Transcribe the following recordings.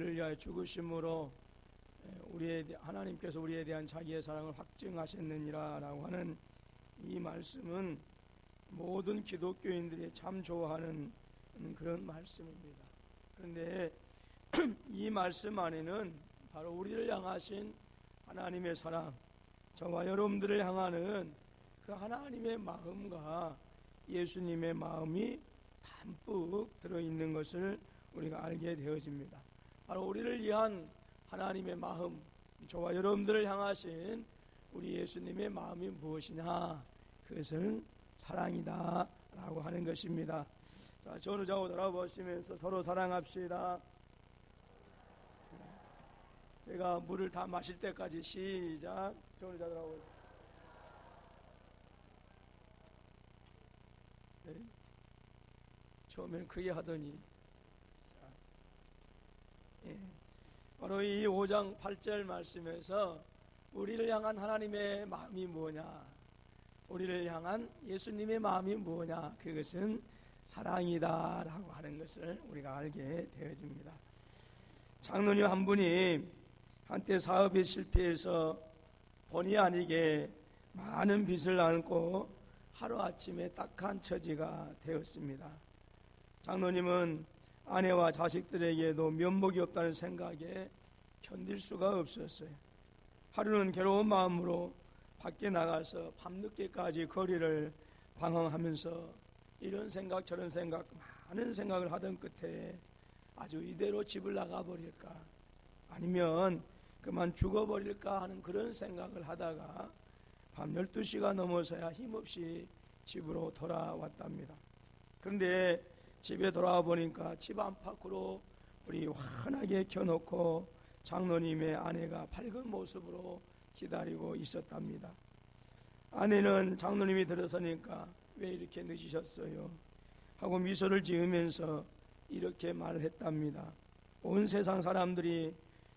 우리를 위하여 죽으심으로 하나님께서 우리에 대한 자기의 사랑을 확증하셨느니라 라고 하는 이 말씀은 모든 기독교인들이 참 좋아하는 그런 말씀입니다. 그런데 이 말씀 안에는 바로 우리를 향하신 하나님의 사랑, 저와 여러분들을 향하는 그 하나님의 마음과 예수님의 마음이 담뿍 들어있는 것을 우리가 알게 되어집니다. 바로 우리를 위한 하나님의 마음, 저와 여러분들을 향하신 우리 예수님의 마음이 무엇이냐? 그것은 사랑이다 라고 하는 것입니다. 자, 저를 좌우 돌아보시면서 서로 사랑합시다. 제가 물을 다 마실 때까지 시작. 저를 좌우 돌아보세요. 네. 처음엔 크게 하더니 예. 바로 이 5장 8절 말씀에서 우리를 향한 하나님의 마음이 뭐냐, 우리를 향한 예수님의 마음이 뭐냐, 그것은 사랑이다 라고 하는 것을 우리가 알게 되어집니다. 장로님 한 분이 한때 사업에 실패해서 본의 아니게 많은 빚을 안고 하루아침에 딱한 처지가 되었습니다. 장로님은 아내와 자식들에게도 면목이 없다는 생각에 견딜 수가 없었어요. 하루는 괴로운 마음으로 밖에 나가서 밤늦게까지 거리를 방황하면서 이런 생각 저런 생각 많은 생각을 하던 끝에 아주 이대로 집을 나가버릴까, 아니면 그만 죽어버릴까 하는 그런 생각을 하다가 밤 12시가 넘어서야 힘없이 집으로 돌아왔답니다. 그런데 집에 돌아와 보니까 집 안팎으로 불이 환하게 켜놓고 장로님의 아내가 밝은 모습으로 기다리고 있었답니다. 아내는 장로님이 들어서니까 왜 이렇게 늦으셨어요? 하고 미소를 지으면서 이렇게 말을 했답니다. 온 세상 사람들이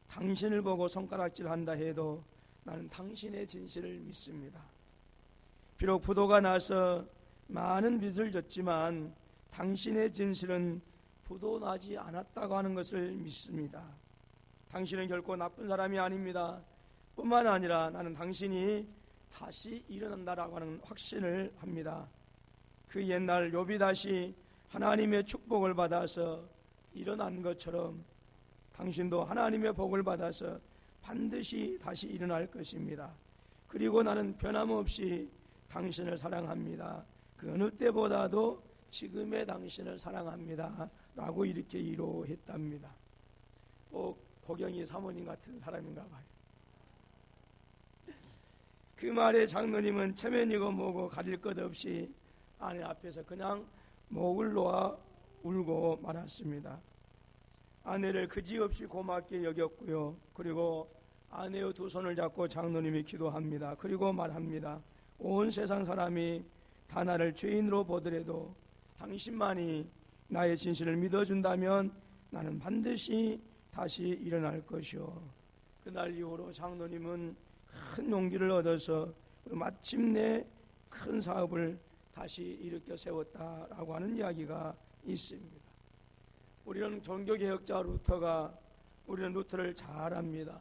당신을 보고 손가락질 한다 해도 나는 당신의 진실을 믿습니다. 비록 부도가 나서 많은 빚을 졌지만 당신의 진실은 부도 나지 않았다고 하는 것을 믿습니다. 당신은 결코 나쁜 사람이 아닙니다. 뿐만 아니라 나는 당신이 다시 일어난다라고 하는 확신을 합니다. 그 옛날 욥이 다시 하나님의 축복을 받아서 일어난 것처럼 당신도 하나님의 복을 받아서 반드시 다시 일어날 것입니다. 그리고 나는 변함없이 당신을 사랑합니다. 그 어느 때보다도 지금의 당신을 사랑합니다 라고 이렇게 위로했답니다. 고경이 사모님 같은 사람인가 봐요. 그 말에 장로님은 체면이고 뭐고 가릴 것 없이 아내 앞에서 그냥 목을 놓아 울고 말았습니다. 아내를 그지없이 고맙게 여겼고요. 그리고 아내의 두 손을 잡고 장로님이 기도합니다. 그리고 말합니다. 온 세상 사람이 다 나를 죄인으로 보더라도 당신만이 나의 진실을 믿어준다면 나는 반드시 다시 일어날 것이요. 그날 이후로 장로님은 큰 용기를 얻어서 마침내 큰 사업을 다시 일으켜 세웠다라고 하는 이야기가 있습니다. 우리는 종교개혁자 루터가 우리는 루터를 잘 압니다.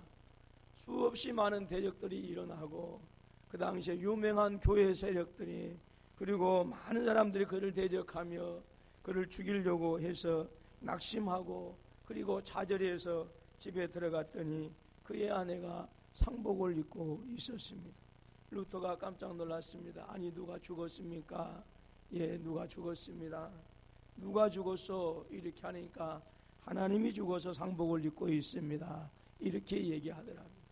수없이 많은 대적들이 일어나고 그 당시에 유명한 교회 세력들이 그리고 많은 사람들이 그를 대적하며 그를 죽이려고 해서 낙심하고 그리고 좌절해서 집에 들어갔더니 그의 아내가 상복을 입고 있었습니다. 루터가 깜짝 놀랐습니다. 아니 누가 죽었습니까? 예, 누가 죽었습니다. 누가 죽었어? 이렇게 하니까 하나님이 죽어서 상복을 입고 있습니다. 이렇게 얘기하더랍니다.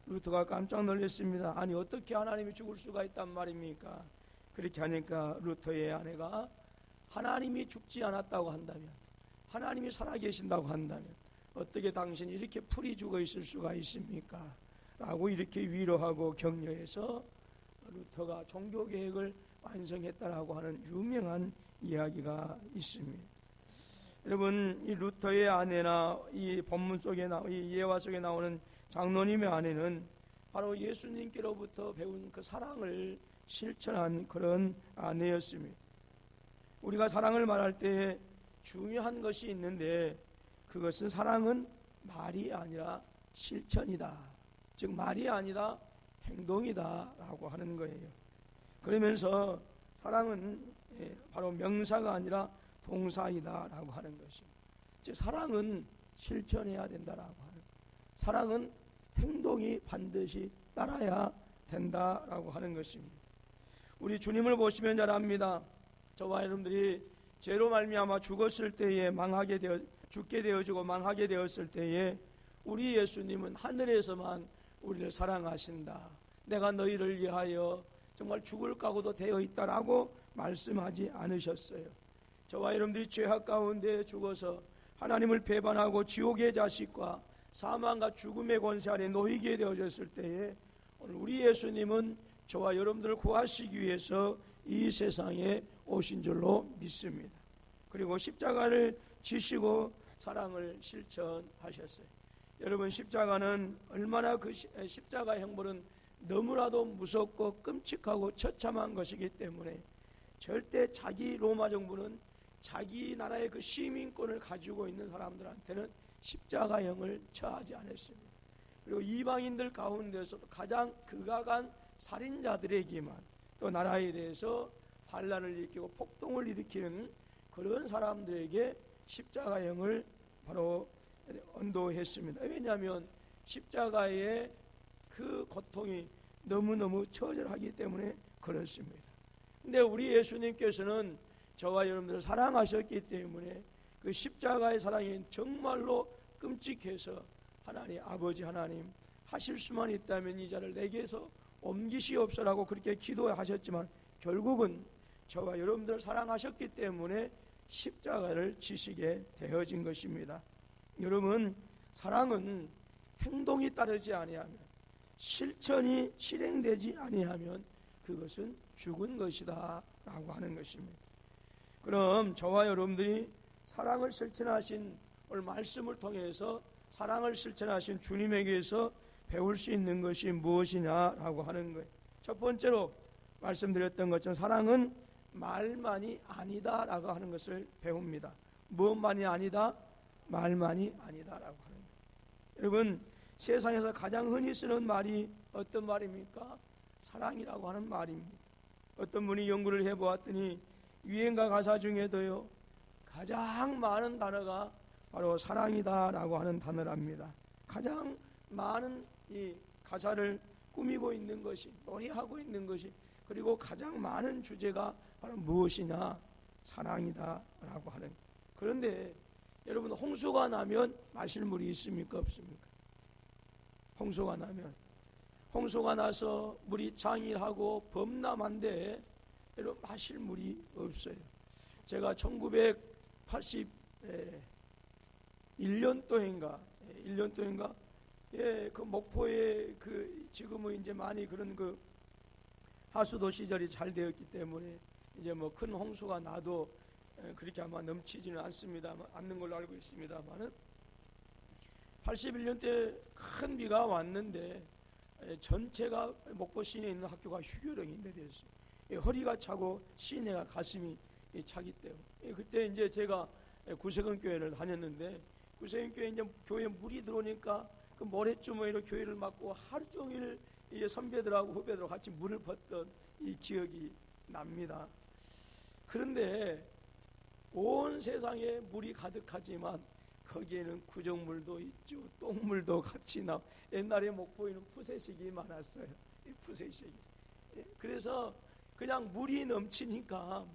루터가 깜짝 놀랐습니다. 아니 어떻게 하나님이 죽을 수가 있단 말입니까? 그렇게 하니까 루터의 아내가 하나님이 죽지 않았다고 한다면, 하나님이 살아계신다고 한다면 어떻게 당신이 이렇게 풀이 죽어 있을 수가 있습니까? 라고 이렇게 위로하고 격려해서 루터가 종교개혁을 완성했다라고 하는 유명한 이야기가 있습니다. 여러분, 이 루터의 아내나 이 본문 속에 이 예화 속에 나오는 장로님의 아내는 바로 예수님께로부터 배운 그 사랑을 실천한 그런 아내였습니다. 우리가 사랑을 말할 때 중요한 것이 있는데 그것은 사랑은 말이 아니라 실천이다. 즉 말이 아니라 행동이다라고 하는 거예요. 그러면서 사랑은 바로 명사가 아니라 동사이다라고 하는 것입니다. 즉 사랑은 실천해야 된다라고 하는 거예요. 사랑은 행동이 반드시 따라야 된다라고 하는 것입니다. 우리 주님을 보시면 잘 압니다. 저와 여러분들이 죄로 말미암아 죽었을 때에 죽게 되어지고 망하게 되었을 때에 우리 예수님은 하늘에서만 우리를 사랑하신다. 내가 너희를 위하여 정말 죽을 각오도 되어 있다라고 말씀하지 않으셨어요. 저와 여러분들이 죄악 가운데 죽어서 하나님을 배반하고 지옥의 자식과 사망과 죽음의 권세 아래 놓이게 되어졌을 때에 오늘 우리 예수님은 저와 여러분들을 구하시기 위해서 이 세상에 오신 줄로 믿습니다. 그리고 십자가를 지시고 사랑을 실천하셨어요. 여러분, 십자가는 얼마나 그 십자가 형벌은 너무나도 무섭고 끔찍하고 처참한 것이기 때문에 절대 자기 로마 정부는 자기 나라의 그 시민권을 가지고 있는 사람들한테는 십자가형을 처하지 않았습니다. 그리고 이방인들 가운데서도 가장 극악한 살인자들에게만 또 나라에 대해서 반란을 일으키고 폭동을 일으키는 그런 사람들에게 십자가형을 바로 언도했습니다. 왜냐하면 십자가의 그 고통이 너무너무 처절하기 때문에 그렇습니다. 근데 우리 예수님께서는 저와 여러분들을 사랑하셨기 때문에 그 십자가의 사랑이 정말로 끔찍해서 하나님 아버지 하나님 하실 수만 있다면 이 자를 내게서 옮기시옵소서라고 그렇게 기도하셨지만 결국은 저와 여러분들을 사랑하셨기 때문에 십자가를 지시게 되어진 것입니다. 여러분, 사랑은 행동이 따르지 아니하면, 실천이 실행되지 아니하면 그것은 죽은 것이다 라고 하는 것입니다. 그럼 저와 여러분들이 사랑을 실천하신 오늘 말씀을 통해서 사랑을 실천하신 주님에게서 배울 수 있는 것이 무엇이냐라고 하는 거예요. 첫 번째로 말씀드렸던 것처럼 사랑은 말만이 아니다라고 하는 것을 배웁니다. 무엇만이 아니다? 말만이 아니다라고 하는 거예요. 여러분, 세상에서 가장 흔히 쓰는 말이 어떤 말입니까? 사랑이라고 하는 말입니다. 어떤 분이 연구를 해보았더니 유행가 가사 중에도요 가장 많은 단어가 바로 사랑이다라고 하는 단어랍니다. 가장 많은 이 가사를 꾸미고 있는 것이, 노래하고 있는 것이, 그리고 가장 많은 주제가 바로 무엇이냐? 사랑이다라고 하는. 그런데 여러분, 홍수가 나면 마실 물이 있습니까? 없습니까? 홍수가 나면, 홍수가 나서 물이 장일하고 범람한데 여러분 마실 물이 없어요. 제가 1981년도인가 그 목포에 그 지금은 이제 많이 그런 그 하수도 시절이 잘 되었기 때문에 이제 뭐 큰 홍수가 나도 그렇게 아마 넘치지는 않는 걸로 알고 있습니다만은 81년 때 큰 비가 왔는데 전체가 목포 시내에 있는 학교가 휴교령이 내렸어요. 허리가 차고 시내가 가슴이 차기 때문에 그때 이제 제가 구세군 교회를 다녔는데 구세군 교회 이제 교회에 물이 들어오니까 그 모래주머니로 교회를 막고 하루 종일 이 선배들하고 후배들하고 같이 물을 붓던 이 기억이 납니다. 그런데 온 세상에 물이 가득하지만 거기에는 구정물도 있죠. 똥물도 같이 나. 옛날에 목포에는 푸세식이 많았어요. 이 푸세식이. 그래서 그냥 물이 넘치니까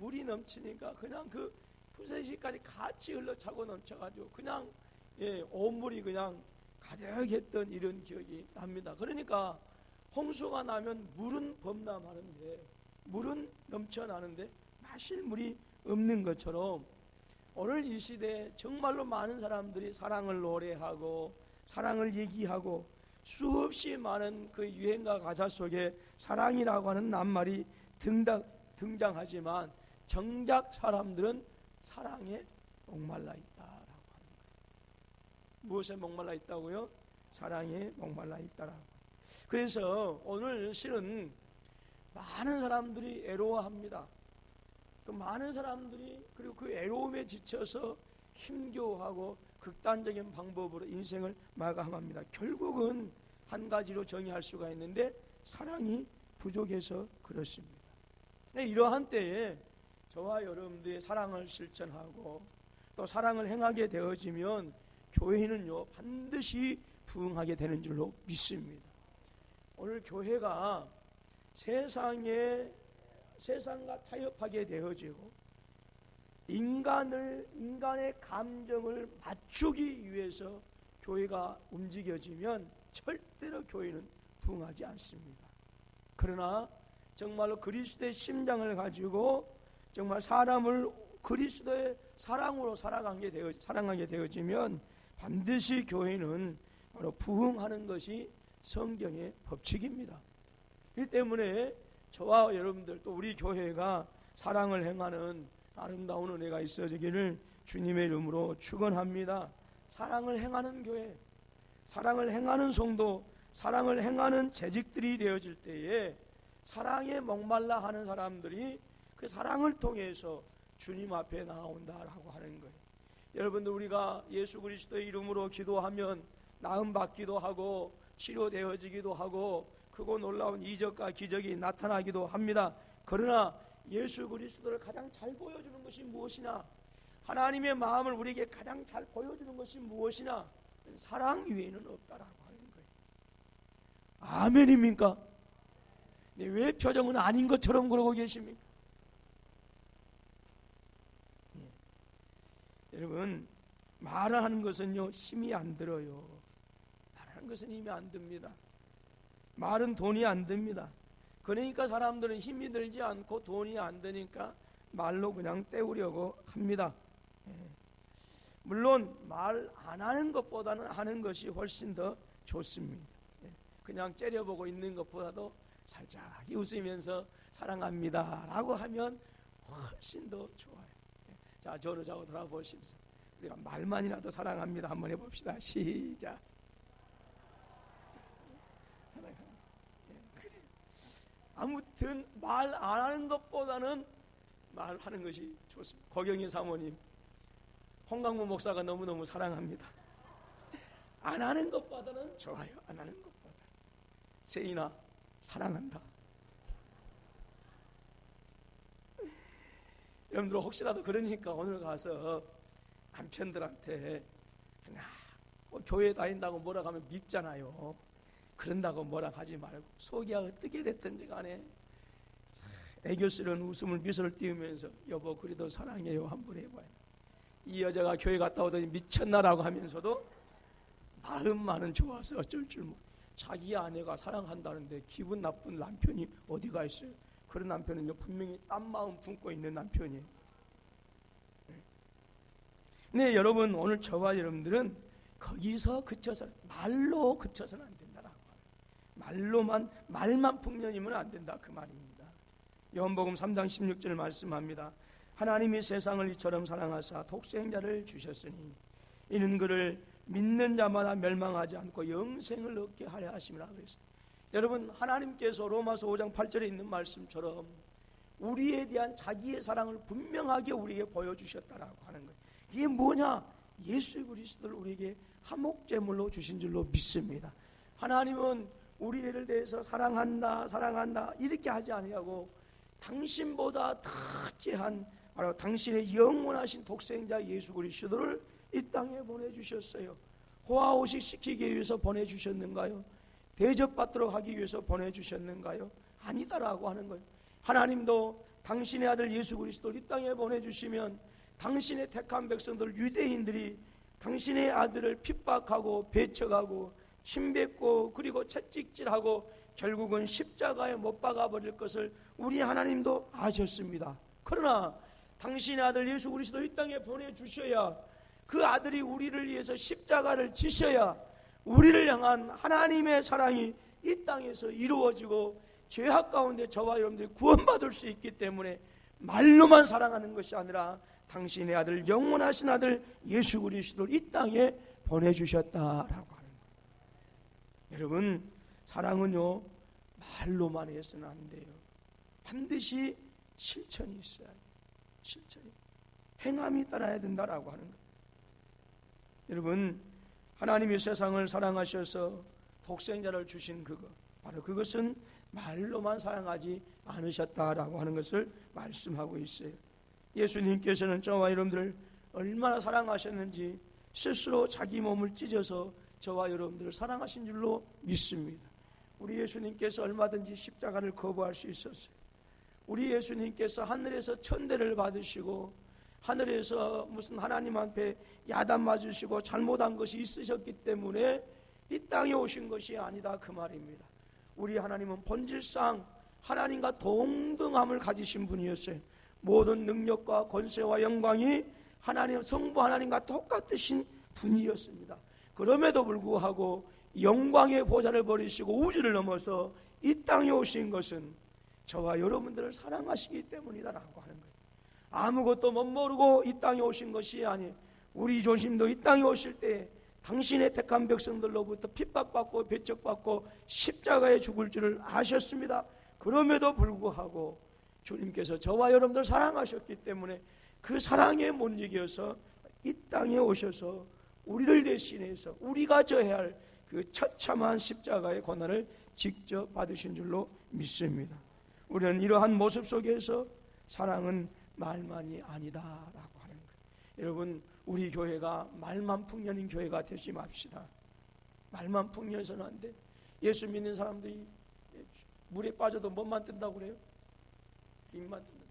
그냥 그 푸세식까지 같이 흘러차고 넘쳐가지고 그냥 온물이 그냥 가득했던 이런 기억이 납니다. 그러니까 홍수가 나면 물은 범람하는데 물은 넘쳐나는데 마실 물이 없는 것처럼 오늘 이 시대에 정말로 많은 사람들이 사랑을 노래하고 사랑을 얘기하고 수없이 많은 그 유행가 가사 속에 사랑이라고 하는 낱말이 등장하지만 정작 사람들은 사랑에 목말라 있다라고 하는 거예요. 무엇에 목말라 있다고요? 사랑에 목말라 있다라고. 그래서 오늘 실은 많은 사람들이 애로워합니다. 그 많은 사람들이 그리고 그 애로움에 지쳐서 힘겨워하고 극단적인 방법으로 인생을 마감합니다. 결국은 한 가지로 정의할 수가 있는데 사랑이 부족해서 그렇습니다. 이러한 때에 저와 여러분들이 사랑을 실천하고 또 사랑을 행하게 되어지면 교회는요 반드시 부흥하게 되는 줄로 믿습니다. 오늘 교회가 세상과 타협하게 되어지고 인간의 감정을 맞추기 위해서 교회가 움직여지면 절대로 교회는 부흥하지 않습니다. 그러나 정말로 그리스도의 심장을 가지고 정말 사람을 그리스도의 사랑으로 사랑하게 되어지면 반드시 교회는 바로 부흥하는 것이 성경의 법칙입니다. 이 때문에 저와 여러분들 또 우리 교회가 사랑을 행하는 아름다운 은혜가 있어지기를 주님의 이름으로 축원합니다. 사랑을 행하는 교회, 사랑을 행하는 성도, 사랑을 행하는 재직들이 되어질 때에 사랑에 목말라 하는 사람들이 그 사랑을 통해서 주님 앞에 나온다라고 하는 거예요. 여러분들 우리가 예수 그리스도의 이름으로 기도하면 나음 받기도 하고 치료되어지기도 하고 크고 놀라운 이적과 기적이 나타나기도 합니다. 그러나 예수 그리스도를 가장 잘 보여주는 것이 무엇이나 하나님의 마음을 우리에게 가장 잘 보여주는 것이 무엇이나 사랑 위에는 없다라고 하는 거예요. 아멘입니까? 네, 왜 표정은 아닌 것처럼 그러고 계십니까? 네. 여러분 말하는 것은요 힘이 안 들어요. 말하는 것은 힘이 안 듭니다. 말은 돈이 안 듭니다. 그러니까 사람들은 힘이 들지 않고 돈이 안 드니까 말로 그냥 때우려고 합니다. 물론 말 안 하는 것보다는 하는 것이 훨씬 더 좋습니다. 그냥 째려보고 있는 것보다도 살짝 웃으면서 사랑합니다 라고 하면 훨씬 더 좋아요. 자, 저를 자고 돌아보십시오. 우리가 말만이라도 사랑합니다 한번 해봅시다. 시작. 아무튼 말 안 하는 것보다는 말하는 것이 좋습니다. 고경희 사모님, 홍강무 목사가 너무너무 사랑합니다. 안 하는 것보다는 좋아요. 안 하는 것보다. 세인아 사랑한다. 여러분들 혹시라도 그러니까 오늘 가서 남편들한테 교회 다닌다고 뭐라 하면 밉잖아요. 그런다고 뭐라 하지 말고 속이 어떻게 됐든지 간에 애교스러운 웃음을 미소를 띄우면서 여보 그래도 사랑해요 한번 해봐요. 이 여자가 교회 갔다 오더니 미쳤나라고 하면서도 마음만은 좋아서 어쩔 줄 모르고 자기 아내가 사랑한다는데 기분 나쁜 남편이 어디가 있어요. 그런 남편은요 분명히 딴 마음 품고 있는 남편이에요. 네, 여러분 오늘 저와 여러분들은 거기서 그쳐서 말로 그쳐서는 안 된다라고 말만 풍년이면 안 된다 그 말입니다. 요한복음 3장 16절 말씀합니다. 하나님이 세상을 이처럼 사랑하사 독생자를 주셨으니 이는 그를 믿는 자마다 멸망하지 않고 영생을 얻게 하려 하심이라 그랬어요. 여러분 하나님께서 로마서 5장 8절에 있는 말씀처럼 우리에 대한 자기의 사랑을 분명하게 우리에게 보여주셨다라고 하는 거예요. 이게 뭐냐? 예수 그리스도를 우리에게 화목제물로 주신 줄로 믿습니다. 하나님은 우리를 대해서 사랑한다 이렇게 하지 아니하고 당신보다 특히한 바로 당신의 영원하신 독생자 예수 그리스도를 이 땅에 보내주셨어요. 호화호식 시키기 위해서 보내주셨는가요? 대접받도록 하기 위해서 보내주셨는가요? 아니다라고 하는 거예요. 하나님도 당신의 아들 예수 그리스도를 이 땅에 보내주시면 당신의 택한 백성들 유대인들이 당신의 아들을 핍박하고 배척하고 침뱉고 그리고 채찍질하고 결국은 십자가에 못 박아버릴 것을 우리 하나님도 아셨습니다. 그러나 당신의 아들 예수 그리스도 이 땅에 보내주셔야 그 아들이 우리를 위해서 십자가를 지셔야 우리를 향한 하나님의 사랑이 이 땅에서 이루어지고 죄악 가운데 저와 여러분들이 구원받을 수 있기 때문에 말로만 사랑하는 것이 아니라 당신의 아들 영원하신 아들 예수 그리스도를 이 땅에 보내주셨다라고 하는 거예요. 여러분 사랑은요 말로만 해서는 안 돼요. 반드시 실천이 있어야 해요. 실천이 행함이 따라야 된다라고 하는 거예요. 여러분, 하나님이 세상을 사랑하셔서 독생자를 주신 그것, 바로 그것은 말로만 사랑하지 않으셨다라고 하는 것을 말씀하고 있어요. 예수님께서는 저와 여러분들을 얼마나 사랑하셨는지 스스로 자기 몸을 찢어서 저와 여러분들을 사랑하신 줄로 믿습니다. 우리 예수님께서 얼마든지 십자가를 거부할 수 있었어요. 우리 예수님께서 하늘에서 천대를 받으시고 하늘에서 무슨 하나님 앞에 야단 맞으시고 잘못한 것이 있으셨기 때문에 이 땅에 오신 것이 아니다, 그 말입니다. 우리 하나님은 본질상 하나님과 동등함을 가지신 분이었어요. 모든 능력과 권세와 영광이 하나님, 성부 하나님과 똑같으신 분이었습니다. 그럼에도 불구하고 영광의 보좌를 버리시고 우주를 넘어서 이 땅에 오신 것은 저와 여러분들을 사랑하시기 때문이다라고 하는 거예요. 아무것도 못 모르고 이 땅에 오신 것이 아니에요. 우리 조심도 이 땅에 오실 때 당신의 택한 백성들로부터 핍박받고 배척받고 십자가에 죽을 줄을 아셨습니다. 그럼에도 불구하고 주님께서 저와 여러분들 사랑하셨기 때문에 그 사랑에 못 이겨서 이 땅에 오셔서 우리를 대신해서 우리가 져야 할 그 처참한 십자가의 고난을 직접 받으신 줄로 믿습니다. 우리는 이러한 모습 속에서 사랑은 말만이 아니다라고 하는 거예요. 여러분, 우리 교회가 말만 풍년인 교회가 되지 맙시다. 말만 풍년해서는 안 돼. 예수 믿는 사람들이 물에 빠져도 뭐만 뜬다고 그래요? 입만 뜬다.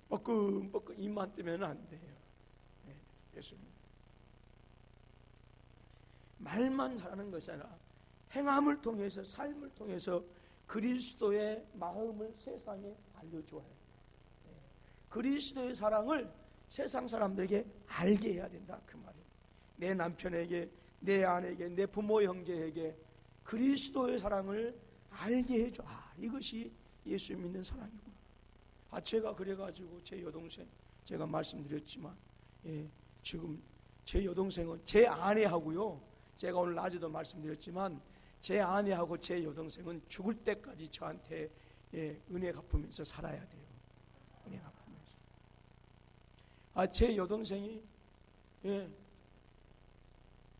뻐끔뻐끔 입만 뜨면 안 돼요. 예수님. 말만 하는 것이 아니라 행함을 통해서, 삶을 통해서 그리스도의 마음을 세상에 알려줘야 해요. 그리스도의 사랑을 세상 사람들에게 알게 해야 된다, 그 말이에요. 내 남편에게, 내 아내에게, 내 부모 형제에게 그리스도의 사랑을 알게 해줘. 이것이 예수 믿는 사랑이구나. 제가 그래가지고 제 여동생, 제가 말씀드렸지만 지금 제 여동생은 제 아내하고요, 제가 오늘 낮에도 말씀드렸지만 제 아내하고 제 여동생은 죽을 때까지 저한테 은혜 갚으면서 살아야 돼요. 은혜 갚으면서. 제 여동생이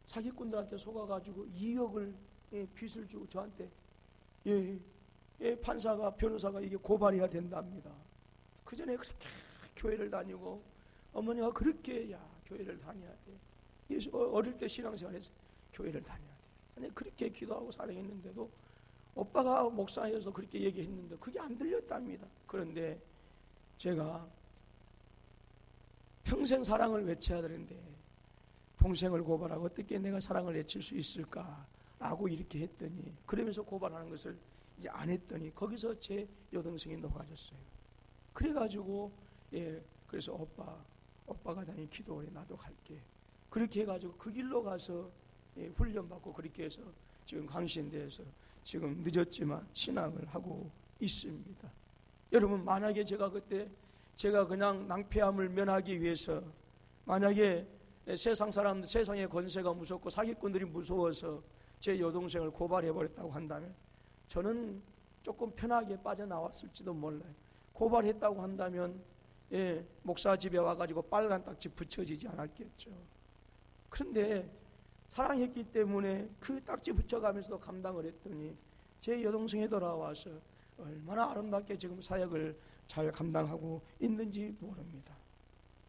사기꾼들한테 속아가지고 2억을 빚을 주고 저한테 판사가, 변호사가 이게 고발해야 된답니다. 그 전에 그렇게 교회를 다니고 어머니가 그렇게 교회를 다녀야 돼. 예수 어릴 때 신앙생활에서 교회를 다녀야 돼. 아니, 그렇게 기도하고 사랑했는데도 오빠가 목사여서 그렇게 얘기했는데 그게 안 들렸답니다. 그런데 제가 평생 사랑을 외쳐야 되는데 동생을 고발하고 어떻게 내가 사랑을 외칠 수 있을까라고 이렇게 했더니, 그러면서 고발하는 것을 이제 안 했더니 거기서 제 여동생이 녹아졌어요. 그래가지고 그래서 오빠가 다니 기도해, 나도 갈게. 그렇게 해가지고 그 길로 가서 훈련받고 그렇게 해서 지금 강신대에서 지금 늦었지만 신앙을 하고 있습니다. 여러분, 만약에 제가 그때 제가 그냥 낭패함을 면하기 위해서 만약에 세상 사람들, 세상의 권세가 무섭고 사기꾼들이 무서워서 제 여동생을 고발해버렸다고 한다면 저는 조금 편하게 빠져나왔을지도 몰라요. 고발했다고 한다면 목사 집에 와가지고 빨간 딱지 붙여지지 않았겠죠. 그런데 사랑했기 때문에 그 딱지 붙여가면서도 감당을 했더니 제 여동생이 돌아와서 얼마나 아름답게 지금 사역을 잘 감당하고 있는지 모릅니다.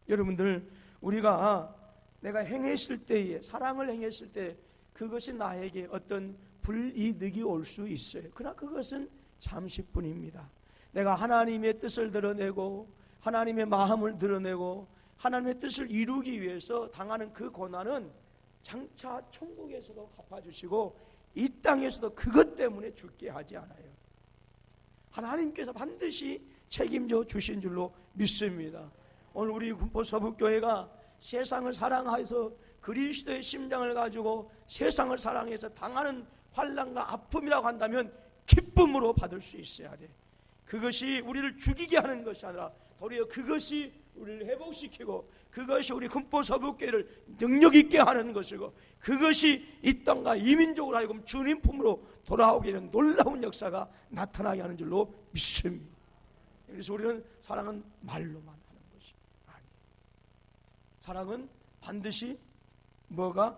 여러분들, 우리가 내가 행했을 때에, 사랑을 행했을 때 그것이 나에게 어떤 불이득이 올 수 있어요. 그러나 그것은 잠시뿐입니다. 내가 하나님의 뜻을 드러내고 하나님의 마음을 드러내고 하나님의 뜻을 이루기 위해서 당하는 그 고난은 장차 천국에서도 갚아주시고 이 땅에서도 그것 때문에 죽게 하지 않아요. 하나님께서 반드시 책임져 주신 줄로 믿습니다. 오늘 우리 군포 서북교회가 세상을 사랑해서 그리스도의 심장을 가지고 세상을 사랑해서 당하는 환난과 아픔이라고 한다면 기쁨으로 받을 수 있어야 돼. 그것이 우리를 죽이게 하는 것이 아니라 도리어 그것이 우리를 회복시키고 그것이 우리 군포 서북교회를 능력 있게 하는 것이고 그것이 이 땅과 이민족으로 하여금 주님 품으로 돌아오게 되는 놀라운 역사가 나타나게 하는 줄로 믿습니다. 그래서 우리는 사랑은 말로만 하는 것이 아니에요. 사랑은 반드시 뭐가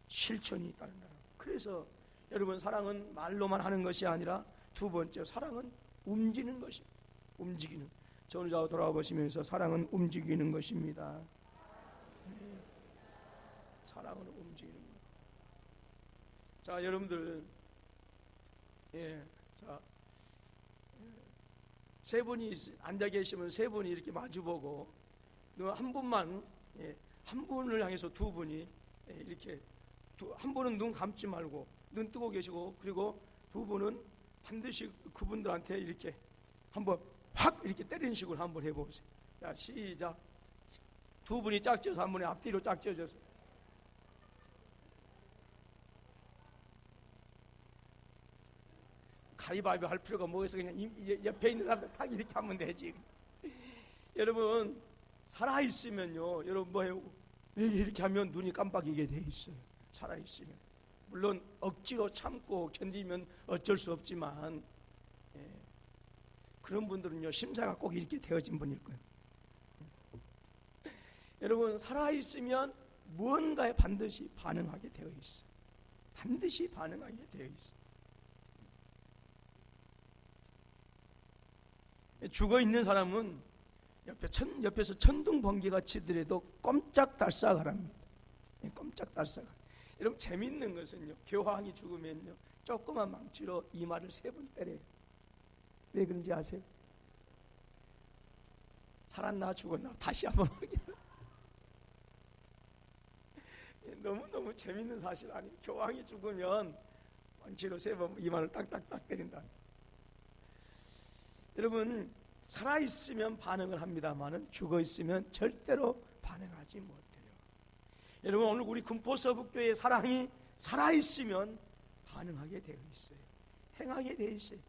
실천이 있다는 거예요. 그래서 여러분, 사랑은 말로만 하는 것이 아니라 두 번째, 사랑은 움직이는 것입니다. 움직이는. 전후좌우 돌아보시면서 사랑은 움직이는 것입니다. 네. 사랑은 움직이는 것. 자, 여러분들, 자, 세 분이 앉아 계시면 세 분이 이렇게 마주보고, 한 분만, 한 분을 향해서 두 분이 이렇게, 한 분은 눈 감지 말고 눈 뜨고 계시고, 그리고 두 분은 반드시 그분들한테 이렇게 한번 확 이렇게 때리는 식으로 한번 해보세요. 자, 시작. 두 분이 짝지어서 한 분이 앞뒤로 짝지어져서. 가위바위보 할 필요가 뭐 있어. 그냥 옆에 있는 사람들 탁 이렇게 하면 되지. 여러분, 살아있으면요, 여러분 뭐예요? 이렇게 하면 눈이 깜빡이게 돼 있어요. 살아있으면. 물론 억지로 참고 견디면 어쩔 수 없지만, 그런 분들은요, 심사가 꼭 이렇게 되어진 분일 거예요. 여러분, 살아있으면 무언가에 반드시 반응하게 되어 있어요. 반드시 반응하게 되어 있어요. 죽어 있는 사람은 옆에서 천둥 번개가 치더라도 꼼짝달싹하랍니다. 꼼짝달싹. 여러분, 재밌는 것은요, 교황이 죽으면요, 조그만 망치로 이마를 3번 때려요. 왜 그런지 아세요? 살았나 죽었나 다시 한번 확인. 너무너무 재밌는 사실 아니에요? 교황이 죽으면 망치로 3번 이마를 딱딱딱 때린다. 여러분, 살아있으면 반응을 합니다만은 죽어있으면 절대로 반응하지 못해요. 여러분, 오늘 우리 금포서북교회의 사랑이 살아있으면 반응하게 되어 있어요. 행하게 되어 있어요.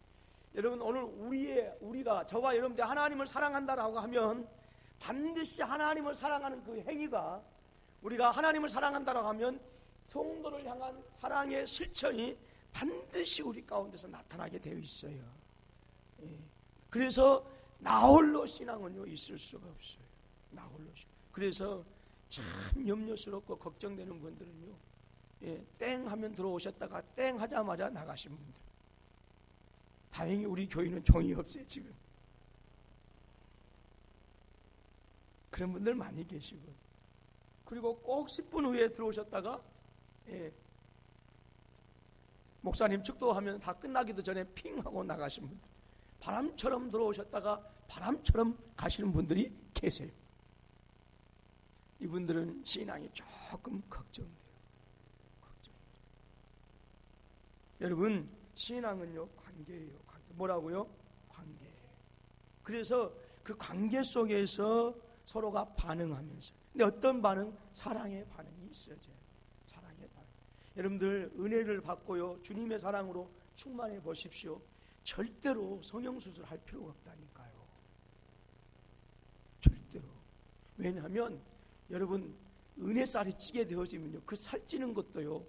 여러분, 오늘 우리가 저와 여러분들 하나님을 사랑한다라고 하면 반드시 하나님을 사랑하는 그 행위가, 우리가 하나님을 사랑한다라고 하면 성도를 향한 사랑의 실천이 반드시 우리 가운데서 나타나게 되어 있어요. 그래서 나홀로 신앙은요, 있을 수가 없어요. 나홀로 신앙. 그래서 참 염려스럽고 걱정되는 분들은요, 땡 하면 들어오셨다가 땡 하자마자 나가신 분들. 다행히 우리 교회는 종이 없어요, 지금. 그런 분들 많이 계시고, 그리고 꼭 10분 후에 들어오셨다가, 목사님 축도하면 다 끝나기도 전에 핑 하고 나가신 분들. 바람처럼 들어오셨다가 바람처럼 가시는 분들이 계세요. 이분들은 신앙이 조금 걱정돼요. 여러분, 신앙은요, 관계예요. 뭐라고요? 관계. 그래서 그 관계 속에서 서로가 반응하면서, 근데 어떤 반응? 사랑의 반응이 있어져요. 사랑의 반응. 여러분들, 은혜를 받고요, 주님의 사랑으로 충만해 보십시오. 절대로 성형수술 할 필요가 없다니까요. 절대로. 왜냐하면 여러분, 은혜살이 찌게 되어지면요, 그 살찌는 것도요,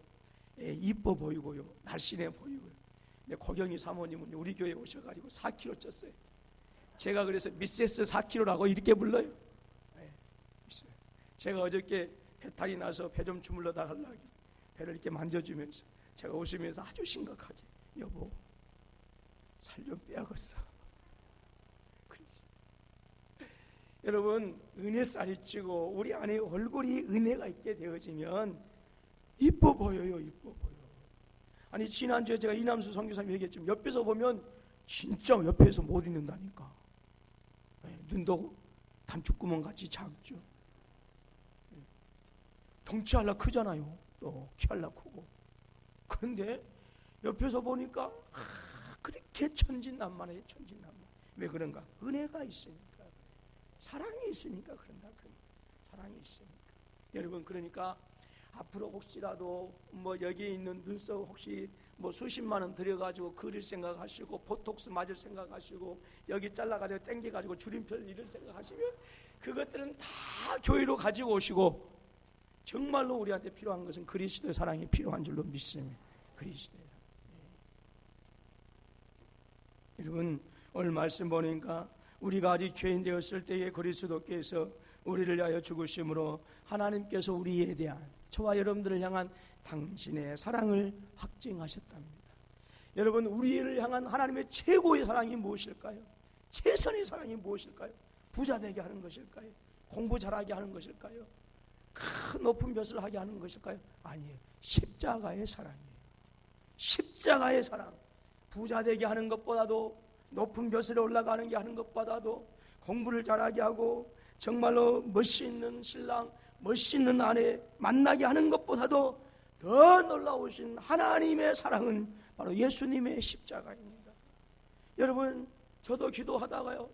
이뻐 보이고요, 날씬해 보이고요. 근데 고경희 사모님은 우리 교회에 오셔가지고 4kg 쪘어요. 제가 그래서 미세스 4kg라고 이렇게 불러요. 제가 어저께 배탈이 나서 배 좀 주물러다 하려고 배를 이렇게 만져주면서 제가 웃으면서 아주 심각하게, 여보, 살 좀 빼야겠어. 여러분, 은혜살이 찌고 우리 안에 얼굴이 은혜가 있게 되어지면 이뻐 보여요. 이뻐 보여. 아니, 지난주에 제가 이남수 선교사님 얘기했지만 옆에서 보면 진짜 옆에서 못 있는다니까. 눈도 단추구멍 같이 작죠. 덩치 할라 크잖아요. 또 키 할라 크고. 그런데 옆에서 보니까 그렇게 천진난만해요. 천진난만. 왜 그런가? 은혜가 있으니까, 사랑이 있으니까 그런다. 사랑이 있으니까. 여러분, 그러니까 앞으로 혹시라도 뭐 여기에 있는 눈썹 혹시 뭐 수십만 원 들여가지고 그릴 생각하시고, 보톡스 맞을 생각하시고, 여기 잘라가지고 땡겨가지고 줄임표 이럴 생각하시면 그것들은 다 교회로 가지고 오시고, 정말로 우리한테 필요한 것은 그리스도의 사랑이 필요한 줄로 믿습니다. 그리스도의 사랑. 여러분, 오늘 말씀 보니까 우리가 아직 죄인 되었을 때에 그리스도께서 우리를 위하여 죽으심으로 하나님께서 우리에 대한, 저와 여러분들을 향한 당신의 사랑을 확증하셨답니다. 여러분, 우리를 향한 하나님의 최고의 사랑이 무엇일까요? 최선의 사랑이 무엇일까요? 부자 되게 하는 것일까요? 공부 잘하게 하는 것일까요? 큰 높은 벼슬을 하게 하는 것일까요? 아니에요. 십자가의 사랑이에요. 십자가의 사랑. 부자 되게 하는 것보다도, 높은 벼슬에 올라가는 게 하는 것보다도, 공부를 잘하게 하고 정말로 멋있는 신랑, 멋있는 아내 만나게 하는 것보다도 더 놀라우신 하나님의 사랑은 바로 예수님의 십자가입니다. 여러분, 저도 기도하다가요,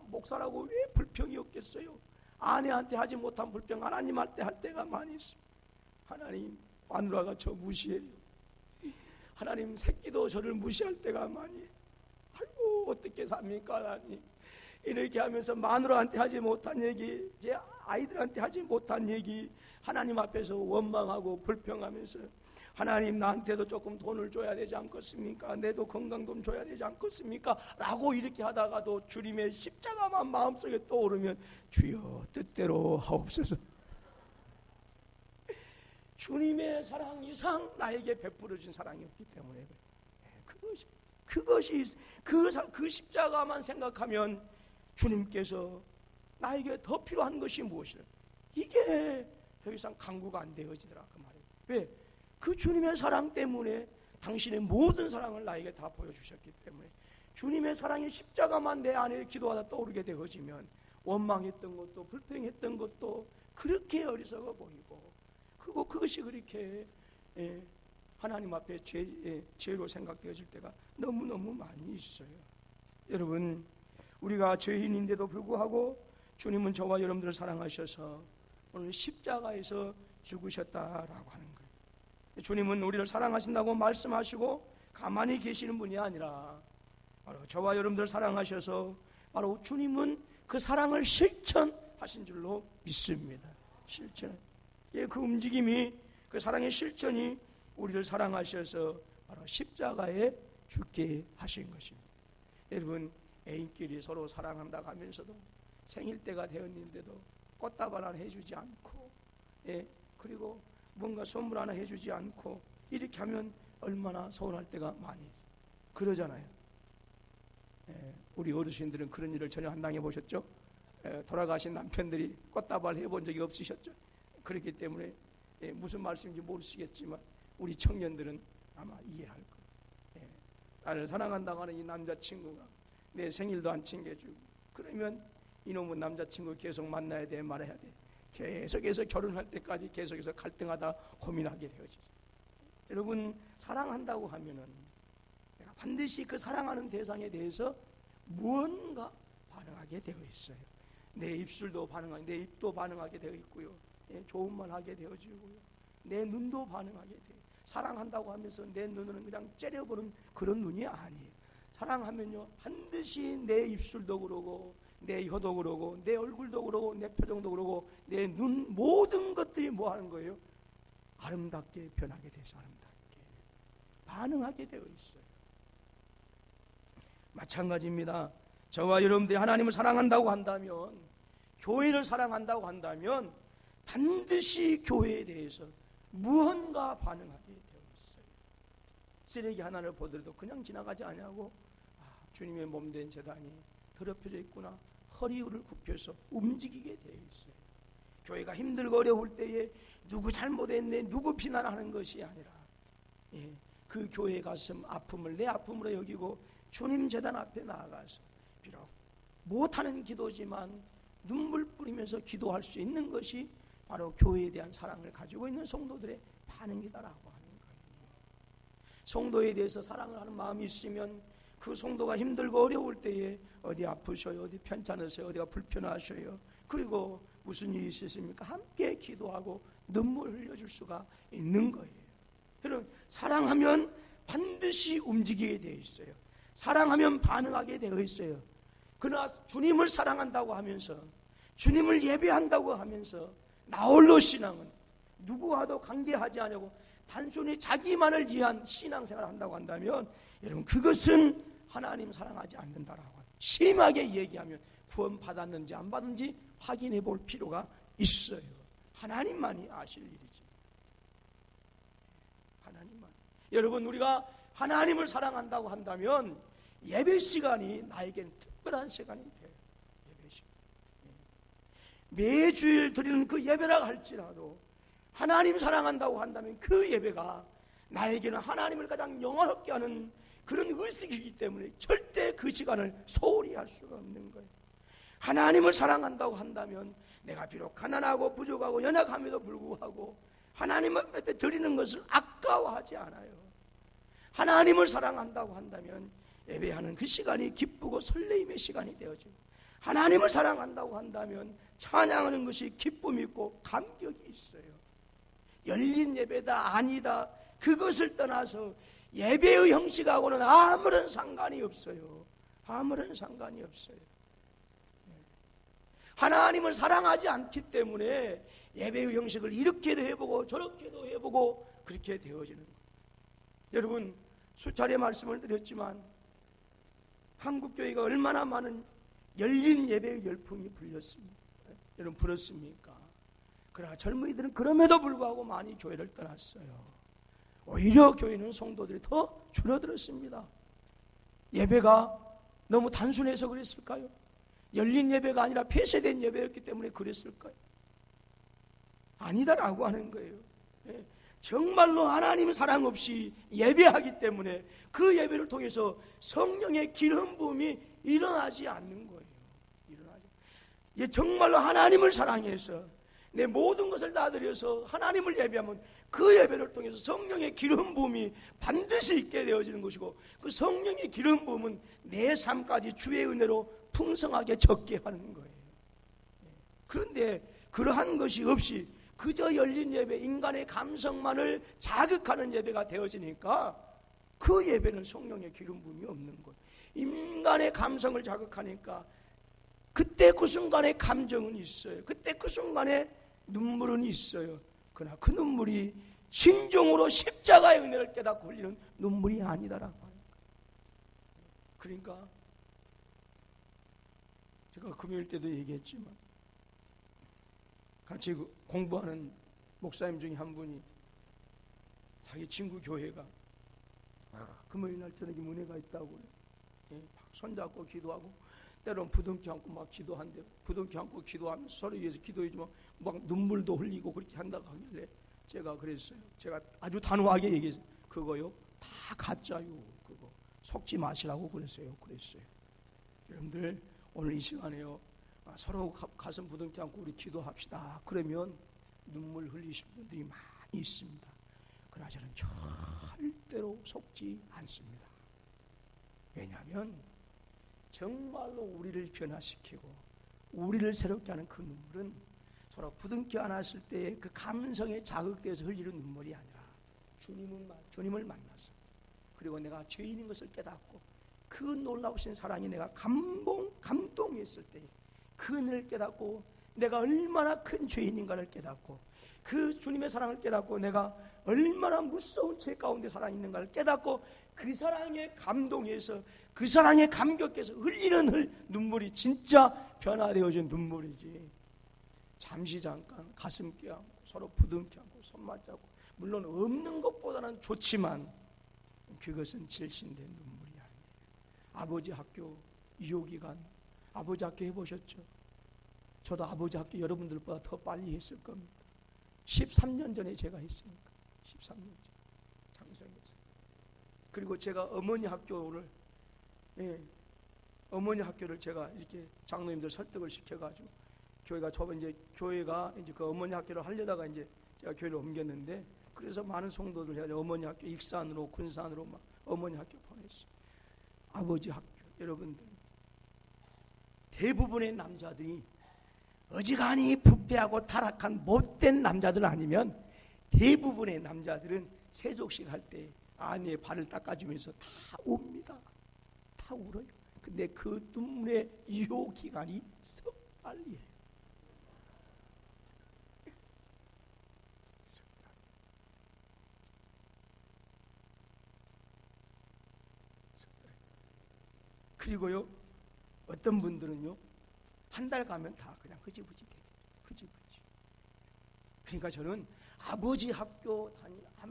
목사라고 왜 불평이 없겠어요? 아내한테 하지 못한 불평 하나님한테 할 때가 많이 있습니다. 하나님, 마누라가 저 무시해요. 하나님, 새끼도 저를 무시할 때가 많이 해요. 아이고, 어떻게 삽니까 하나님? 이렇게 하면서 마누라한테 하지 못한 얘기, 제 아이들한테 하지 못한 얘기 하나님 앞에서 원망하고 불평하면서, 하나님, 나한테도 조금 돈을 줘야 되지 않겠습니까? 내도 건강 좀 줘야 되지 않겠습니까? 라고 이렇게 하다가도 주님의 십자가만 마음속에 떠오르면 주여 뜻대로 하옵소서. 주님의 사랑 이상 나에게 베풀어진 사랑이 없기 때문에 그 십자가만 생각하면 주님께서 나에게 더 필요한 것이 무엇이냐, 이게 더 이상 강구가 안 되어지더라 그 말이에요. 왜? 그 주님의 사랑 때문에 당신의 모든 사랑을 나에게 다 보여주셨기 때문에, 주님의 사랑의 십자가만 내 안에 기도하다 떠오르게 되어지면 원망했던 것도 불평했던 것도 그렇게 어리석어 보이고, 그것이 그렇게 하나님 앞에 죄로 생각되어질 때가 너무너무 많이 있어요. 여러분, 우리가 죄인인데도 불구하고 주님은 저와 여러분들을 사랑하셔서 오늘 십자가에서 죽으셨다라고 하는 거예요. 주님은 우리를 사랑하신다고 말씀하시고 가만히 계시는 분이 아니라 바로 저와 여러분들을 사랑하셔서 바로 주님은 그 사랑을 실천하신 줄로 믿습니다. 실천. 그 움직임이, 그 사랑의 실천이 우리를 사랑하셔서 바로 십자가에 죽게 하신 것입니다. 여러분, 애인끼리 서로 사랑한다고 하면서도 생일 때가 되었는데도 꽃다발 하나 해주지 않고, 그리고 뭔가 선물 하나 해주지 않고 이렇게 하면 얼마나 서운할 때가 많이 그러잖아요. 우리 어르신들은 그런 일을 전혀 안 당해보셨죠? 돌아가신 남편들이 꽃다발 해본 적이 없으셨죠? 그렇기 때문에 무슨 말씀인지 모르시겠지만 우리 청년들은 아마 이해할 거예요. 나를 사랑한다고 하는 이 남자친구가 내 생일도 안 챙겨주고, 그러면 이놈은 남자친구 계속 만나야 돼 말아야 돼, 계속해서 결혼할 때까지 계속해서 갈등하다 고민하게 되어지죠. 여러분, 사랑한다고 하면은 내가 반드시 그 사랑하는 대상에 대해서 무언가 반응하게 되어 있어요. 내 입술도 반응하게, 내 입도 반응하게 되어 있고요, 좋은 말 하게 되어지고요, 내 눈도 반응하게 돼요. 사랑한다고 하면서 내 눈은 그냥 째려보는 그런 눈이 아니에요. 사랑하면요, 반드시 내 입술도 그러고 내 혀도 그러고 내 얼굴도 그러고 내 표정도 그러고 내 눈, 모든 것들이 뭐 하는 거예요? 아름답게 변하게 돼서 아름답게 반응하게 되어 있어요. 마찬가지입니다. 저와 여러분들이 하나님을 사랑한다고 한다면, 교회를 사랑한다고 한다면 반드시 교회에 대해서 무언가 반응하게 되어 있어요. 쓰레기 하나를 보더라도 그냥 지나가지 않냐고, 주님의 몸된 제단이 더럽혀져 있구나, 허리를 굽혀서 움직이게 되어 있어요. 교회가 힘들고 어려울 때에 누구 잘못했네, 누구 비난하는 것이 아니라, 그 교회 가슴 아픔을 내 아픔으로 여기고 주님 제단 앞에 나아가서 비록 못하는 기도지만 눈물 뿌리면서 기도할 수 있는 것이 바로 교회에 대한 사랑을 가지고 있는 성도들의 반응이다라고 하는 거예요. 성도에 대해서 사랑을 하는 마음이 있으면 그 성도가 힘들고 어려울 때에 어디 아프셔요, 어디 편찮으세요, 어디가 불편하셔요, 그리고 무슨 일이 있으십니까? 함께 기도하고 눈물 흘려줄 수가 있는 거예요. 여러분, 사랑하면 반드시 움직이게 되어 있어요. 사랑하면 반응하게 되어 있어요. 그러나 주님을 사랑한다고 하면서, 주님을 예배한다고 하면서 나홀로 신앙은 누구와도 관계하지 않고 단순히 자기만을 위한 신앙생활을 한다고 한다면, 여러분, 그것은 하나님 사랑하지 않는다라고 심하게 얘기하면 구원 받았는지 안 받은지 확인해 볼 필요가 있어요. 하나님만이 아실 일이지. 하나님만. 여러분, 우리가 하나님을 사랑한다고 한다면 예배 시간이 나에겐 특별한 시간이 돼요. 예배 시간. 매주일 드리는 그 예배라 할지라도 하나님 사랑한다고 한다면 그 예배가 나에게는 하나님을 가장 영화롭게 하는 그런 의식이기 때문에 절대 그 시간을 소홀히 할 수가 없는 거예요. 하나님을 사랑한다고 한다면 내가 비록 가난하고 부족하고 연약함에도 불구하고 하나님 앞에 드리는 것을 아까워하지 않아요. 하나님을 사랑한다고 한다면 예배하는 그 시간이 기쁘고 설레임의 시간이 되어지고, 하나님을 사랑한다고 한다면 찬양하는 것이 기쁨이 있고 감격이 있어요. 열린 예배다 아니다 그것을 떠나서 예배의 형식하고는 아무런 상관이 없어요. 아무런 상관이 없어요. 하나님을 사랑하지 않기 때문에 예배의 형식을 이렇게도 해보고 저렇게도 해보고 그렇게 되어지는 거예요. 여러분, 수차례 말씀을 드렸지만 한국교회가 얼마나 많은 열린 예배의 열풍이 불렸습니까? 여러분, 불었습니까? 그러나 젊은이들은 그럼에도 불구하고 많이 교회를 떠났어요. 오히려 교회는 성도들이 더 줄어들었습니다. 예배가 너무 단순해서 그랬을까요? 열린 예배가 아니라 폐쇄된 예배였기 때문에 그랬을까요? 아니다라고 하는 거예요. 정말로 하나님 사랑 없이 예배하기 때문에 그 예배를 통해서 성령의 기름 부음이 일어나지 않는 거예요. 정말로 하나님을 사랑해서 내 모든 것을 다 드려서 하나님을 예배하면 그 예배를 통해서 성령의 기름 부음이 반드시 있게 되어지는 것이고, 그 성령의 기름 부음은 내 삶까지 주의 은혜로 풍성하게 적게 하는 거예요. 그런데 그러한 것이 없이 그저 열린 예배, 인간의 감성만을 자극하는 예배가 되어지니까 그 예배는 성령의 기름 부음이 없는 거예요. 인간의 감성을 자극하니까 그때 그 순간에 감정은 있어요. 그때 그 순간에 눈물은 있어요. 그러나 그 눈물이 진정으로 십자가의 은혜를 깨닫고 흘리는 눈물이 아니다라고 하는 거예요. 그러니까 제가 금요일 때도 얘기했지만 같이 공부하는 목사님 중에 한 분이 자기 친구 교회가 금요일 날 저녁에 은혜가 있다고 그래. 손잡고 기도하고 때로는 부둥켜 안고 막 기도한대요. 부둥켜 안고 기도하면서 서로 위해서 기도해주면 막 눈물도 흘리고 그렇게 한다고 하길래 제가 그랬어요. 제가 아주 단호하게 얘기했어요. 그거요 다 가짜요. 그거 속지 마시라고 그랬어요. 여러분들 오늘 이 시간에요 서로 가슴 부둥켜 안고 우리 기도합시다. 그러면 눈물 흘리실 분들이 많이 있습니다. 그러나 저는 절대로 속지 않습니다. 왜냐하면 정말로 우리를 변화시키고 우리를 새롭게 하는 그 눈물은 서로 부둥켜 안았을 때의 그 감성에 자극돼서 흘리는 눈물이 아니라 주님을 만나서 그리고 내가 죄인인 것을 깨닫고 그 놀라우신 사랑이 내가 감동했을 때 그 은혜를 깨닫고 내가 얼마나 큰 죄인인가를 깨닫고 그 주님의 사랑을 깨닫고 내가 얼마나 무서운 죄 가운데 살아있는가를 깨닫고 그 사랑에 감동해서 그 사랑에 감격해서 흘리는 눈물이 진짜 변화되어진 눈물이지, 잠시 잠깐 가슴 껴안고 서로 부둥켜 안고 손 맞잡고 물론 없는 것보다는 좋지만 그것은 질신된 눈물이 아니에요. 아버지 학교 유효기간 아버지 학교 해보셨죠? 저도 아버지 학교 여러분들보다 더 빨리 했을 겁니다. 13년 전에 제가 했으니까 13년 전 장성에서. 그리고 제가 어머니 학교를 어머니 학교를 제가 이렇게 장로님들 설득을 시켜가지고 교회가 이제 그 어머니 학교를 하려다가 이제 제가 교회를 옮겼는데, 그래서 많은 성도들 해가지고 어머니 학교 익산으로 군산으로 막 어머니 학교 보냈어요. 아버지 학교 여러분들 대부분의 남자들이 어지간히 부패하고 타락한 못된 남자들 아니면 대부분의 남자들은 세족식 할 때 아내의 발을 닦아주면서 다 웁니다. 다 울어요. 근데 그 눈물의 유효 기간이 썩 빨리해요. 그리고요 어떤 분들은요 한 달 가면 다 그냥 흐지부지 돼. 흐지부지. 그러니까 저는 아버지 학교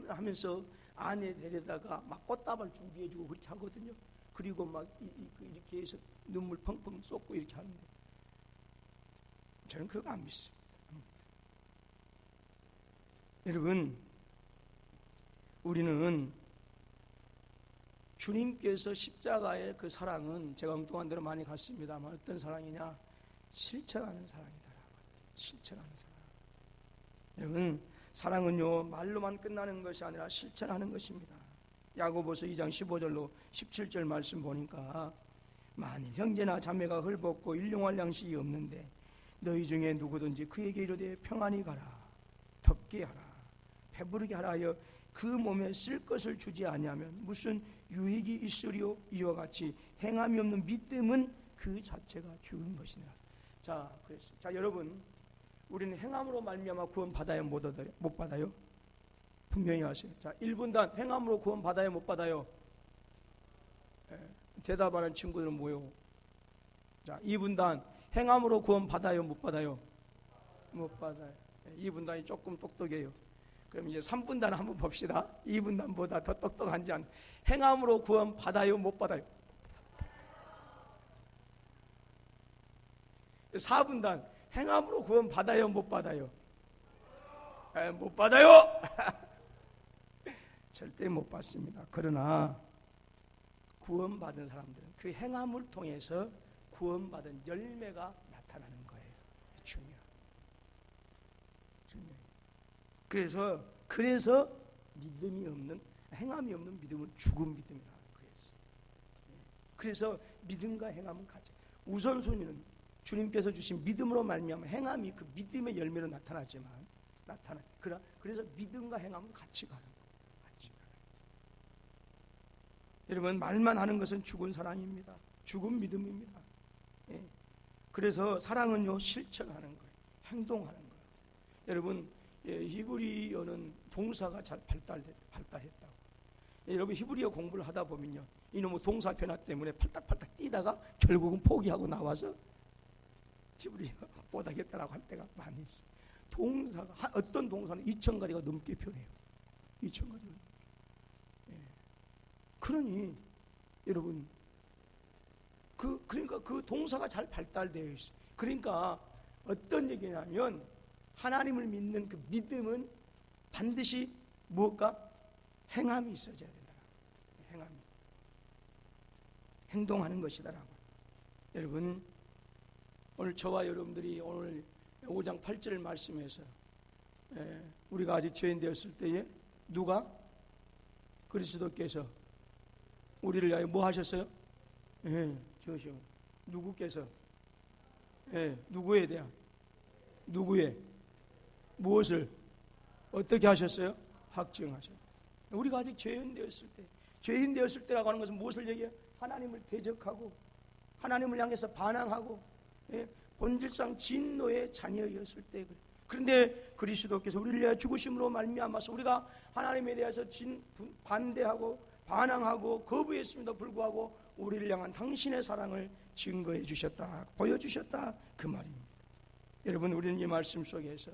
하면서 아내 데려다가 막 꽃다발 준비해주고 그렇게 하거든요. 그리고 막 이렇게 해서 눈물 펑펑 쏟고 이렇게 하는데 저는 그거 안 믿습니다. 여러분, 우리는 주님께서 십자가의 그 사랑은 제가 엉뚱한 대로 많이 갔습니다만 어떤 사랑이냐? 실천하는 사랑이다. 실천하는 사랑. 여러분, 사랑은요 말로만 끝나는 것이 아니라 실천하는 것입니다. 야고보서 2장 15절로 17절 말씀 보니까 만일 형제나 자매가 헐벗고 일용할 양식이 없는데 너희 중에 누구든지 그에게 이르되 평안히 가라, 덥게 하라, 배부르게 하라 하여 그 몸에 쓸 것을 주지 아니하면 무슨 유익이 있으리요? 이와 같이 행함이 없는 믿음은 그 자체가 죽은 것이니라. 자, 그래서 여러분, 우리는 행함으로 말미암아 구원 받아요, 못 받아요? 분명히 하세요. 자, 1분단 행함으로 구원 받아요, 못 받아요? 대답하는 친구들은 뭐요? 자, 2분단 행함으로 구원 받아요, 못 받아요? 못 받아요. 2분단이 조금 똑똑해요. 그럼 이제 3분단 한번 봅시다. 2분단보다 더 똑똑한지 안. 행함으로 구원 받아요, 못 받아요? 4분단 행함으로 구원 받아요, 못 받아요? 못 받아요. 절대 못 받습니다. 그러나 구원받은 사람들은 그 행함을 통해서 구원받은 열매가 나타나는 거예요. 중요해요. 그래서 믿음이 없는, 행함이 없는 믿음은 죽은 믿음이라는 거예요. 그래서 믿음과 행함은 같이, 우선순위는 주님께서 주신 믿음으로 말미암아 행함이 그 믿음의 열매로 나타나지만 그래서 믿음과 행함은 같이 가는 거예요. 여러분, 말만 하는 것은 죽은 사랑입니다. 죽은 믿음입니다. 그래서 사랑은요 실천하는 거예요. 행동하는 거예요. 여러분, 히브리어는 동사가 잘 발달했다고. 여러분, 히브리어 공부를 하다 보면요, 이놈의 동사 변화 때문에 팔딱팔딱 뛰다가 결국은 포기하고 나와서 히브리어 못하겠다라고 할 때가 많이 있어요. 동사가, 어떤 동사는 2,000가지가 넘게 변해요. 2,000가지가. 그러니 여러분, 그러니까 그 동사가 잘 발달되어 있어요. 그러니까 어떤 얘기냐면 하나님을 믿는 그 믿음은 반드시 무엇과 행함이 있어져야 된다. 행함이, 행동하는 것이다라고. 여러분, 오늘 저와 여러분들이 오늘 5장 8절 말씀에서 우리가 아직 죄인 되었을 때에 누가? 그리스도께서 우리를 위하여 뭐 하셨어요? 누구께서? 누구에 대한? 누구의? 무엇을? 어떻게 하셨어요? 확증하셨어요. 우리가 아직 죄인 되었을 때라고 하는 것은 무엇을 얘기해요? 하나님을 대적하고 하나님을 향해서 반항하고 본질상 진노의 자녀였을 때. 그런데 그리스도께서 우리를 위하여 죽으심으로 말미암아서 우리가 하나님에 대해서 반대하고 반항하고 거부했음에도 불구하고 우리를 향한 당신의 사랑을 증거해 주셨다, 보여주셨다, 그 말입니다. 여러분, 우리는 이 말씀 속에서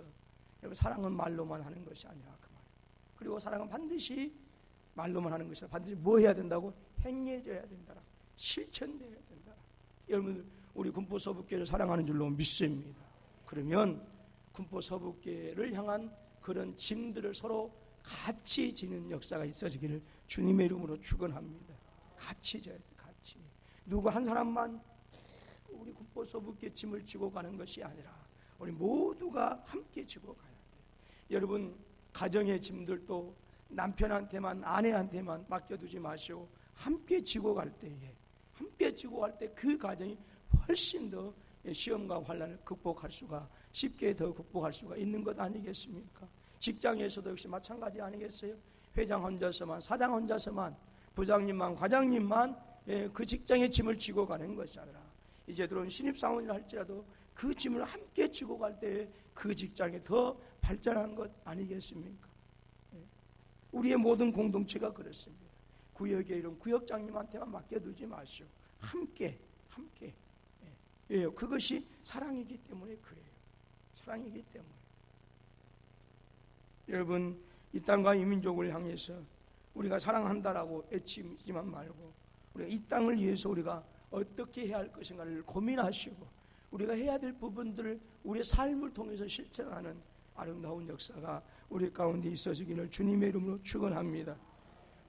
여러분, 사랑은 말로만 하는 것이 아니라 그 말. 그리고 사랑은 반드시 말로만 하는 것이 아니라 반드시 뭐 해야 된다고? 행해져야 된다. 실천되어야 된다. 여러분, 우리 군포서북교를 사랑하는 줄로 믿습니다. 그러면 군포서북교를 향한 그런 짐들을 서로 같이 지는 역사가 있어지기를 주님의 이름으로 축원합니다. 같이 져야 돼, 같이. 누구 한 사람만 우리 군포서북교 짐을 지고 가는 것이 아니라 우리 모두가 함께 지고 가야 돼요. 여러분, 가정의 짐들도 남편한테만, 아내한테만 맡겨두지 마시고 함께 지고 갈 때에, 함께 지고 갈 때 그 가정이 훨씬 더 시험과 환난을 극복할 수가, 쉽게 더 극복할 수가 있는 것 아니겠습니까? 직장에서도 역시 마찬가지 아니겠어요? 회장 혼자서만, 사장 혼자서만, 부장님만, 과장님만 그 직장의 짐을 지고 가는 것이 아니라 이제 들어온 신입사원이라 할지라도 그 짐을 함께 지고 갈 때 그 직장이 더 발전한 것 아니겠습니까? 우리의 모든 공동체가 그렇습니다. 구역의 이런 구역장님한테만 맡겨두지 마시고 함께 왜요? 그것이 사랑이기 때문에 그래요. 사랑이기 때문에. 여러분, 이 땅과 이 민족을 향해서 우리가 사랑한다라고 애치지만 말고 우리가 이 땅을 위해서 우리가 어떻게 해야 할 것인가를 고민하시고 우리가 해야 될 부분들을 우리의 삶을 통해서 실천하는 아름다운 역사가 우리 가운데 있어지기를 주님의 이름으로 축원합니다.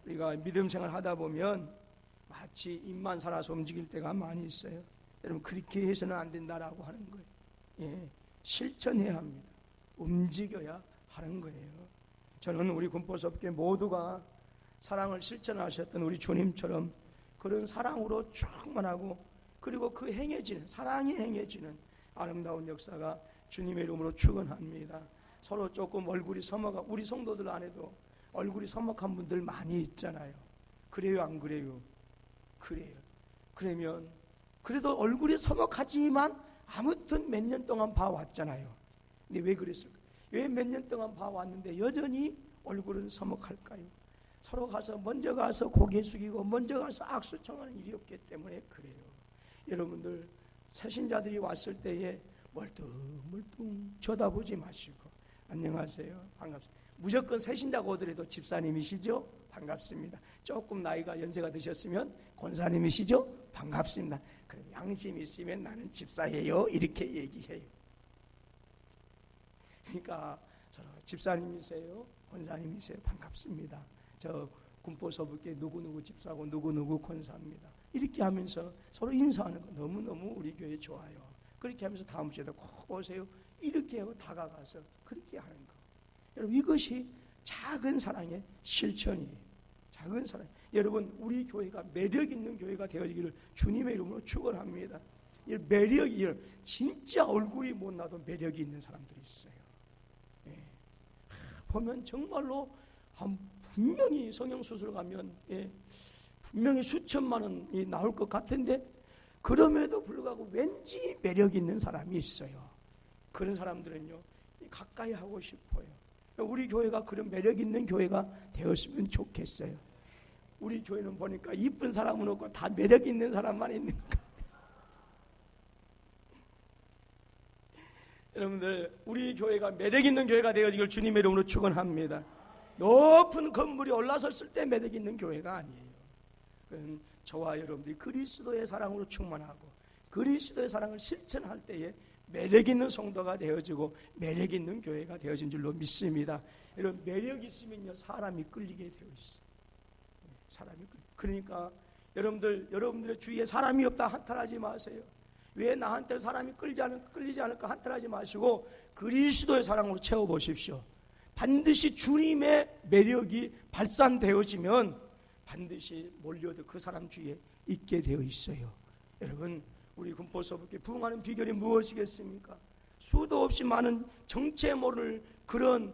우리가 믿음 생활 하다 보면 마치 입만 살아서 움직일 때가 많이 있어요. 여러분, 그렇게 해서는 안 된다라고 하는 거예요. 예, 실천해야 합니다. 움직여야 하는 거예요. 저는 우리 군포섭교 모두가 사랑을 실천하셨던 우리 주님처럼 그런 사랑으로 충만하고 그리고 그 행해지는, 사랑이 행해지는 아름다운 역사가 주님의 이름으로 축원합니다. 서로 조금 얼굴이 서먹하, 우리 성도들 안에도 얼굴이 서먹한 분들 많이 있잖아요. 그래요, 안 그래요? 그래요. 그러면 그래도 얼굴이 서먹하지만 아무튼 몇 년 동안 봐왔잖아요. 근데 왜 그랬을까? 왜 몇 년 동안 봐왔는데 여전히 얼굴은 서먹할까요? 서로 가서 먼저 가서 고개 숙이고 먼저 가서 악수 청하는 일이 없기 때문에 그래요. 여러분들 새신자들이 왔을 때에 멀뚱멀뚱 쳐다보지 마시고 안녕하세요, 반갑습니다. 무조건 새신자가 오더라도 집사님이시죠? 반갑습니다. 조금 나이가 연세가 드셨으면 권사님이시죠? 반갑습니다. 그럼 양심 있으면 나는 집사예요, 이렇게 얘기해요. 그러니까 집사님이세요? 권사님이세요? 반갑습니다. 저 군포서북계 누구누구 집사고 누구누구 권사입니다. 이렇게 하면서 서로 인사하는 거 너무너무 우리 교회 좋아요. 그렇게 하면서 다음 주에도 꼭 오세요. 이렇게 하고 다가가서 그렇게 하는 거. 여러분, 이것이 작은 사랑의 실천이에요. 작은 사랑. 여러분, 우리 교회가 매력 있는 교회가 되어지기를 주님의 이름으로 축원합니다. 매력이, 진짜 얼굴이 못 나도 매력이 있는 사람들이 있어요. 예. 보면 정말로 분명히 성형수술 가면 분명히 수천만 원이 나올 것 같은데 그럼에도 불구하고 왠지 매력 있는 사람이 있어요. 그런 사람들은요, 가까이 하고 싶어요. 우리 교회가 그런 매력 있는 교회가 되었으면 좋겠어요. 우리 교회는 보니까 이쁜 사람은 없고 다 매력 있는 사람만 있는 것 같아요. 여러분들, 우리 교회가 매력 있는 교회가 되어지길 주님의 이름으로 축원합니다. 높은 건물이 올라섰을 때 매력 있는 교회가 아니에요. 그건 저와 여러분들이 그리스도의 사랑으로 충만하고 그리스도의 사랑을 실천할 때에 매력 있는 성도가 되어지고 매력 있는 교회가 되어진 줄로 믿습니다. 여러분, 매력 있으면요 사람이 끌리게 되어 있어요. 사람이 그러니까 여러분들의 주위에 사람이 없다 한탄하지 마세요. 왜 나한테 사람이 끌리지 않을까 한탄하지 마시고 그리스도의 사랑으로 채워보십시오. 반드시 주님의 매력이 발산되어지면 반드시 몰려도 그 사람 주위에 있게 되어 있어요. 여러분, 우리 군포서북에 부흥하는 비결이 무엇이겠습니까? 수도 없이 많은 정체 모를 그런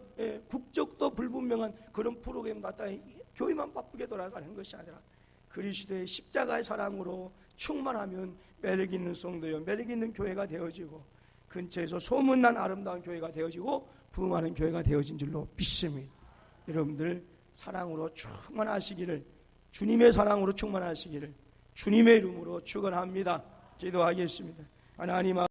국적도 불분명한 그런 프로그램 갖다 교회만 바쁘게 돌아가는 것이 아니라 그리스도의 십자가의 사랑으로 충만하면 매력 있는 성도요, 매력 있는 교회가 되어지고 근처에서 소문난 아름다운 교회가 되어지고 부흥하는 교회가 되어진 줄로 믿습니다. 여러분들 사랑으로 충만하시기를, 주님의 사랑으로 충만하시기를 주님의 이름으로 축원합니다. 기도하겠습니다. 하나님